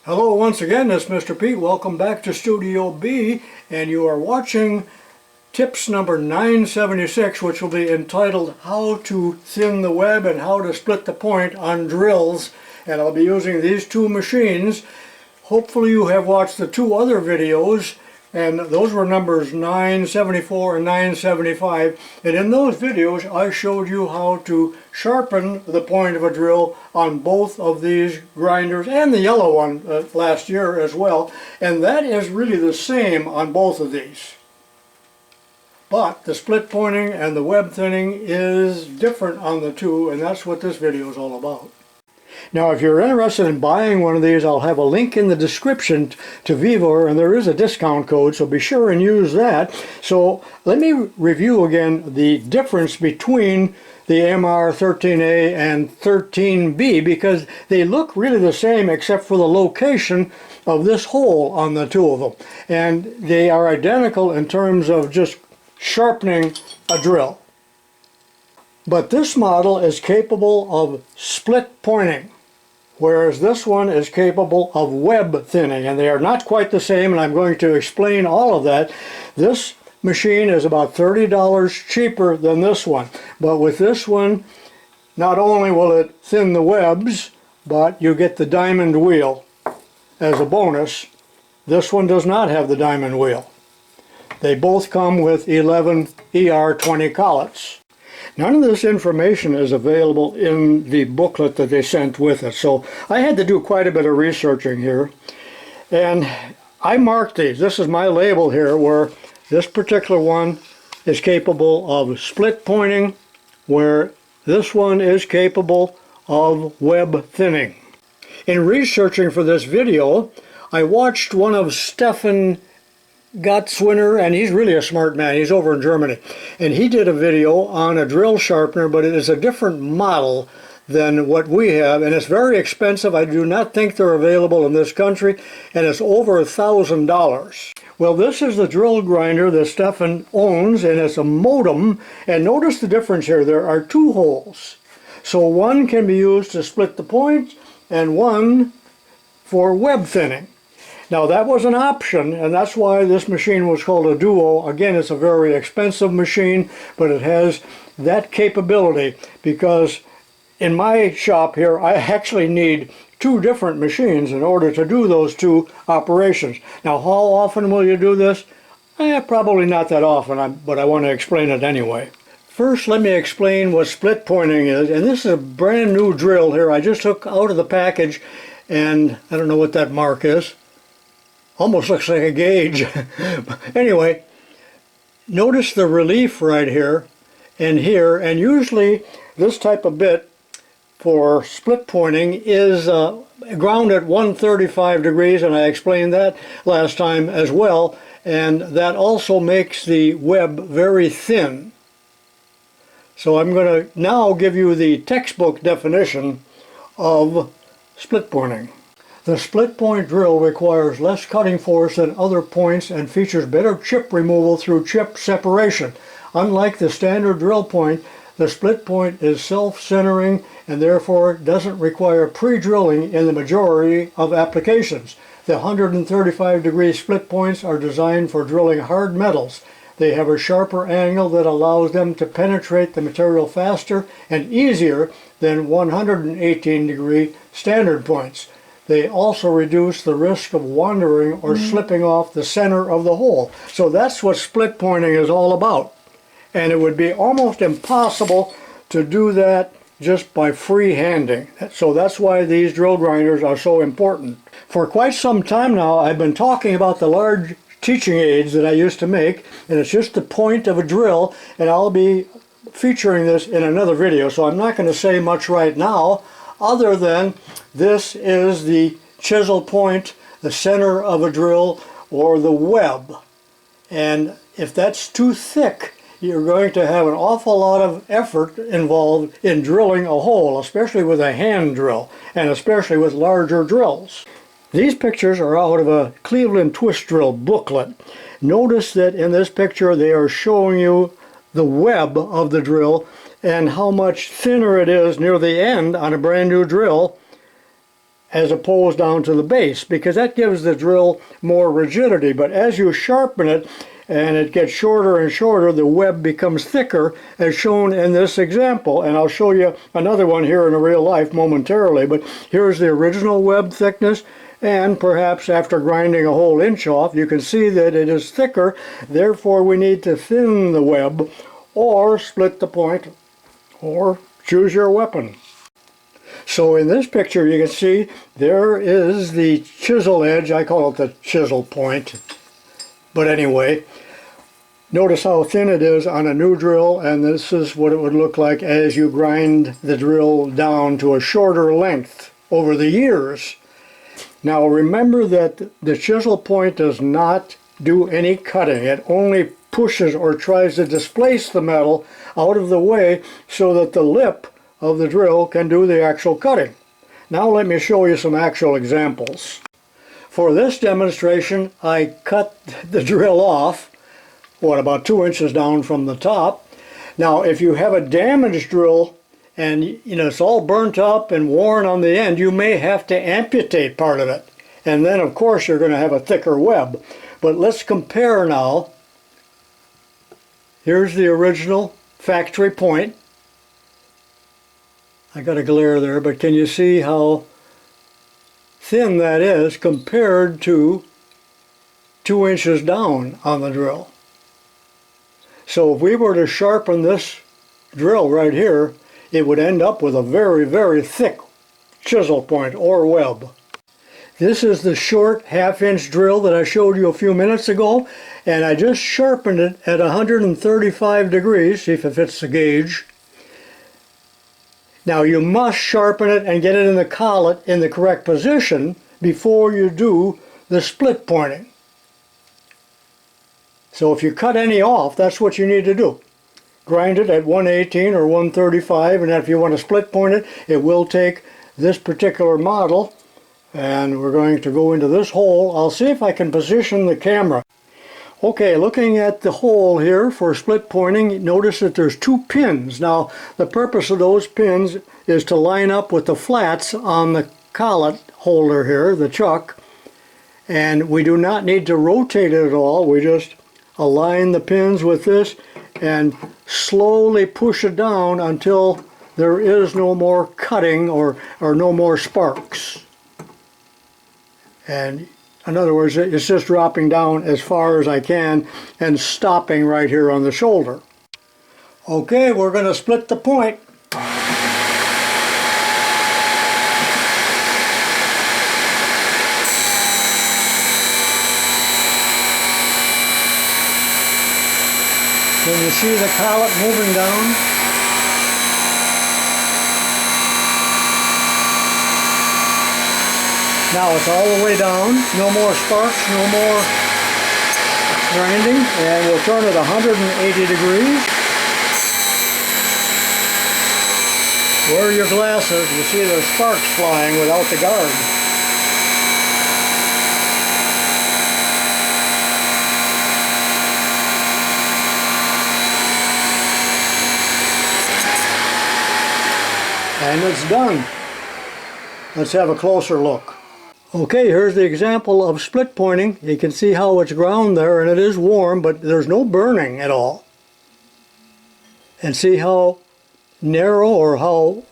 Hello once again, this is Mr. Pete. Welcome back to Studio B, and you are watching tips number 976, which will be entitled How to Thin the Web and How to Split the Point on Drills. And I'll be using these two machines. Hopefully you have watched the two other videos, and those were numbers 974 and 975. And in those videos I showed you how to sharpen the point of a drill on both of these grinders, and the yellow one last year as well. And that is really the same on both of these. But the split pointing and the web thinning is different on the two, and that's what this video is all about. Now, if you're interested in buying one of these, I'll have a link in the description to Vevor, and there is a discount code, so be sure and use that. So let me review again the difference between the MR13A and 13B, because they look really the same except for the location of this hole on the two of them. And they are identical in terms of just sharpening a drill. But this model is capable of split pointing, whereas this one is capable of web thinning, and they are not quite the same, and I'm going to explain all of that. This machine is about $30 cheaper than this one, but with this one, not only will it thin the webs, but you get the diamond wheel as a bonus. This one does not have the diamond wheel. They both come with 11 ER20 collets. None of this information is available in the booklet that they sent with it, so I had to do quite a bit of researching here. And I marked these. This is my label here, where this particular one is capable of split pointing, where this one is capable of web thinning. In researching for this video, I watched one of Stefan Gatzwinner, and he's really a smart man. He's over in Germany, and he did a video on a drill sharpener, but it is a different model than what we have, and it's very expensive. I do not think they're available in this country, and it's over $1,000. Well, this is the drill grinder that Stefan owns, and it's a modem. And notice the difference here. There are two holes, so one can be used to split the point and one for web thinning. Now, that was an option, and that's why this machine was called a Duo. Again, it's a very expensive machine, but it has that capability, because in my shop here, I actually need two different machines in order to do those two operations. Now, how often will you do this? Probably not that often, but I want to explain it anyway. First, let me explain what split pointing is, and this is a brand new drill here. I just took out of the package, and I don't know what that mark is. Almost looks like a gauge. Anyway, notice the relief right here and here, and usually this type of bit for split pointing is ground at 135 degrees, and I explained that last time as well, and that also makes the web very thin. So I'm going to now give you the textbook definition of split pointing. The split point drill requires less cutting force than other points and features better chip removal through chip separation. Unlike the standard drill point, the split point is self-centering and therefore doesn't require pre-drilling in the majority of applications. The 135-degree split points are designed for drilling hard metals. They have a sharper angle that allows them to penetrate the material faster and easier than 118-degree standard points. They also reduce the risk of wandering or slipping off the center of the hole. So that's what split pointing is all about. And it would be almost impossible to do that just by free-handing. So that's why these drill grinders are so important. For quite some time now, I've been talking about the large teaching aids that I used to make, and it's just the point of a drill, and I'll be featuring this in another video, so I'm not going to say much right now, other than this is the chisel point, the center of a drill, or the web. And if that's too thick, you're going to have an awful lot of effort involved in drilling a hole, especially with a hand drill, and especially with larger drills. These pictures are out of a Cleveland twist drill booklet. Notice that in this picture they are showing you the web of the drill and how much thinner it is near the end on a brand new drill as opposed down to the base, because that gives the drill more rigidity. But as you sharpen it and it gets shorter and shorter, the web becomes thicker, as shown in this example. And I'll show you another one here in a real life momentarily. But here's the original web thickness, and perhaps after grinding a whole inch off, you can see that it is thicker. Therefore, we need to thin the web, or split the point, or choose your weapon. So in this picture you can see there is the chisel edge. I call it the chisel point. But anyway, notice how thin it is on a new drill, and this is what it would look like as you grind the drill down to a shorter length over the years. Now remember that the chisel point does not do any cutting. It only pushes or tries to displace the metal out of the way so that the lip of the drill can do the actual cutting. Now let me show you some actual examples. For this demonstration, I cut the drill off, about 2 inches down from the top. Now if you have a damaged drill and it's all burnt up and worn on the end, you may have to amputate part of it. And then of course you're going to have a thicker web. But let's compare now. Here's the original factory point. I got a glare there, but can you see how thin that is compared to 2 inches down on the drill? So if we were to sharpen this drill right here, it would end up with a very, very thick chisel point or web. This is the short half-inch drill that I showed you a few minutes ago, and I just sharpened it at 135 degrees, see if it fits the gauge. Now you must sharpen it and get it in the collet in the correct position before you do the split pointing. So if you cut any off, that's what you need to do. Grind it at 118 or 135, and if you want to split point it, it will take this particular model. And we're going to go into this hole. I'll see if I can position the camera. Okay, looking at the hole here for split pointing, notice that there's 2 pins. Now, the purpose of those pins is to line up with the flats on the collet holder here, the chuck. And we do not need to rotate it at all. We just align the pins with this and slowly push it down until there is no more cutting or no more sparks. And in other words, it's just dropping down as far as I can and stopping right here on the shoulder. Okay, we're going to split the point. Can you see the collet moving down? Now it's all the way down, no more sparks, no more grinding, and we'll turn it 180 degrees. Wear your glasses, you see there's sparks flying without the guard. And it's done. Let's have a closer look. Okay, here's the example of split pointing. You can see how it's ground there, and it is warm, but there's no burning at all. And see how narrow or how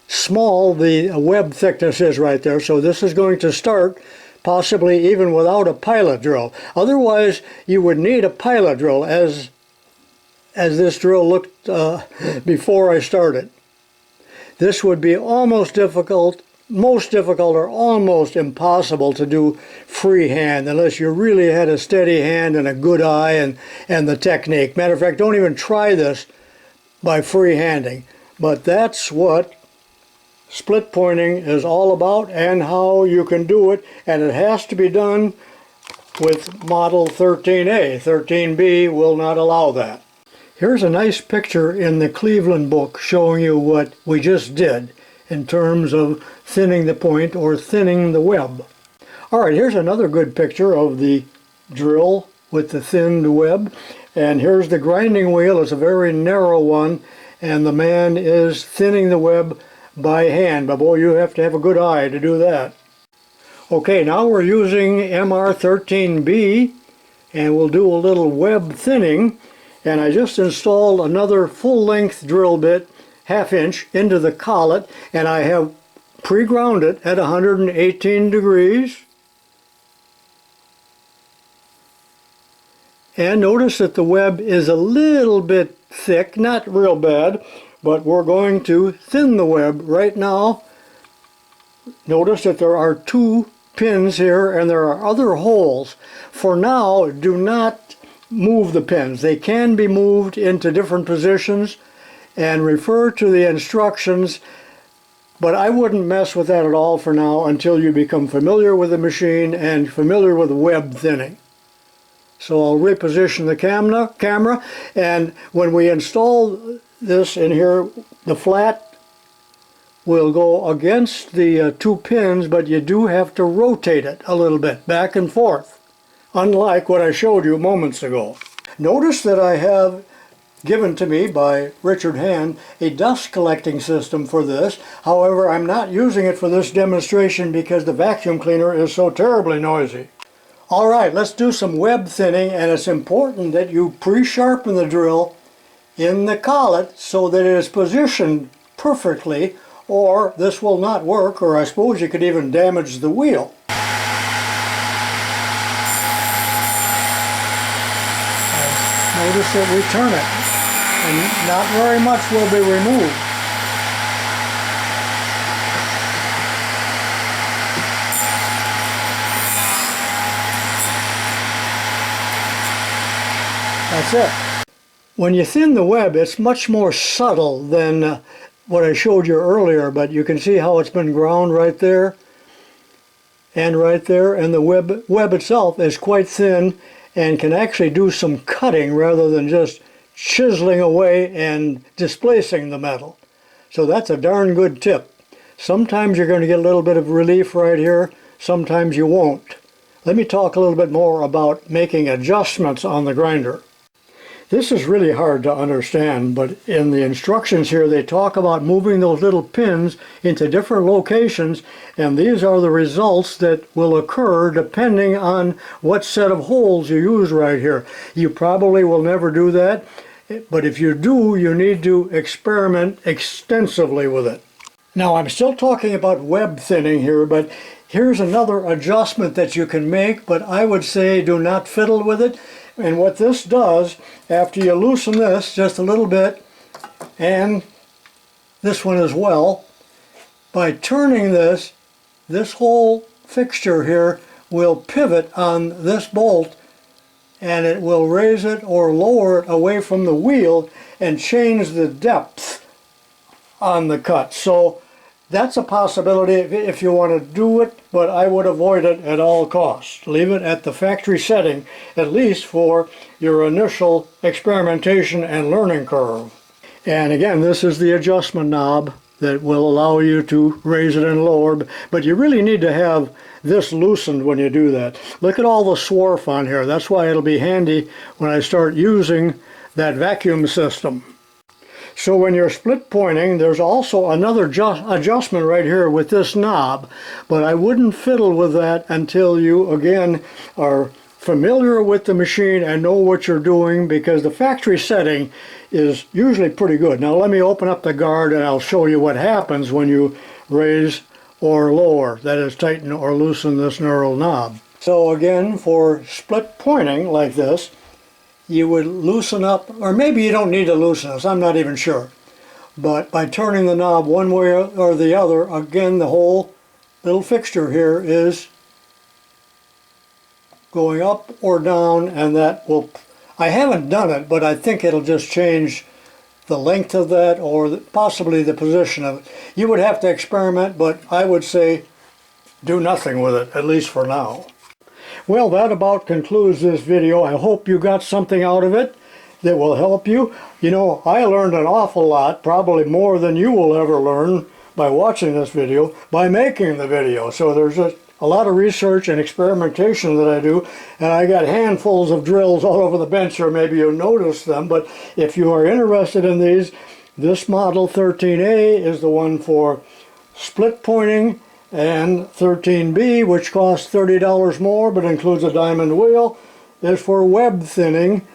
small the web thickness is right there. So this is going to start possibly even without a pilot drill. Otherwise, you would need a pilot drill as this drill looked before I started. This would be almost difficult, most difficult or almost impossible to do freehand unless you really had a steady hand and a good eye and the technique. Matter of fact, don't even try this by freehanding. But that's what split pointing is all about and how you can do it, and it has to be done with model 13A. 13B will not allow that. Here's a nice picture in the Cleveland book showing you what we just did in terms of thinning the point or thinning the web. Alright, here's another good picture of the drill with the thinned web. And here's the grinding wheel. It's a very narrow one, and the man is thinning the web by hand, but boy, you have to have a good eye to do that. Okay, now we're using MR13B, and we'll do a little web thinning. And I just installed another full-length drill bit, 1/2 inch, into the collet, and I have pre-ground it at 118 degrees. And notice that the web is a little bit thick, not real bad, but we're going to thin the web right now. Notice that there are 2 pins here and there are other holes. For now, do not move the pins. They can be moved into different positions, and refer to the instructions, but I wouldn't mess with that at all for now until you become familiar with the machine and familiar with web thinning. So I'll reposition the camera, and when we install this in here, the flat will go against the 2 pins, but you do have to rotate it a little bit back and forth, unlike what I showed you moments ago. Notice that I have given to me by Richard Hand a dust collecting system for this. However, I'm not using it for this demonstration because the vacuum cleaner is so terribly noisy. Alright, let's do some web thinning, and it's important that you pre-sharpen the drill in the collet so that it is positioned perfectly, or this will not work, or I suppose you could even damage the wheel. Notice that we turn it, and not very much will be removed. That's it. When you thin the web, it's much more subtle than what I showed you earlier, but you can see how it's been ground right there and right there, and the web itself is quite thin and can actually do some cutting rather than just chiseling away and displacing the metal. So that's a darn good tip. Sometimes you're going to get a little bit of relief right here, sometimes you won't. Let me talk a little bit more about making adjustments on the grinder. This is really hard to understand, but in the instructions here they talk about moving those little pins into different locations, and these are the results that will occur depending on what set of holes you use right here. You probably will never do that, but if you do, you need to experiment extensively with it. Now, I'm still talking about web thinning here, but here's another adjustment that you can make, but I would say do not fiddle with it. And what this does, after you loosen this just a little bit, and this one as well, by turning this whole fixture here will pivot on this bolt, and it will raise it or lower it away from the wheel and change the depth on the cut. So that's a possibility if you want to do it, but I would avoid it at all costs. Leave it at the factory setting, at least for your initial experimentation and learning curve. And again, this is the adjustment knob that will allow you to raise it and lower, but you really need to have this loosened when you do that. Look at all the swarf on here. That's why it'll be handy when I start using that vacuum system. So when you're split pointing, there's also another adjustment right here with this knob, but I wouldn't fiddle with that until you again are familiar with the machine and know what you're doing, because the factory setting is usually pretty good. Now let me open up the guard and I'll show you what happens when you raise or lower, that is tighten or loosen this knurled knob. So again, for split pointing like this, you would loosen up, or maybe you don't need to loosen this, I'm not even sure. But by turning the knob one way or the other, again the whole little fixture here is going up or down, and that will, I haven't done it, but I think it'll just change the length of that or possibly the position of it. You would have to experiment, but I would say do nothing with it, at least for now. Well, that about concludes this video. I hope you got something out of it that will help you. You know, I learned an awful lot, probably more than you will ever learn by watching this video, by making the video. So there's a lot of research and experimentation that I do, and I got handfuls of drills all over the bench, or maybe you'll notice them. But if you are interested in these, This model 13A is the one for split pointing, and 13B, which costs $30 more but includes a diamond wheel, is for web thinning.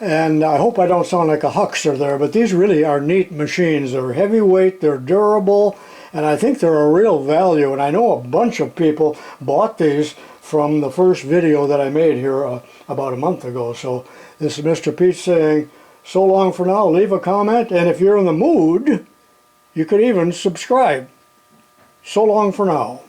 And I hope I don't sound like a huckster there, but these really are neat machines. They're heavyweight, they're durable, and I think they're a real value. And I know a bunch of people bought these from the first video that I made here about a month ago. So this is Mr. Pete saying so long for now. Leave a comment, and if you're in the mood, you could even subscribe. So long for now.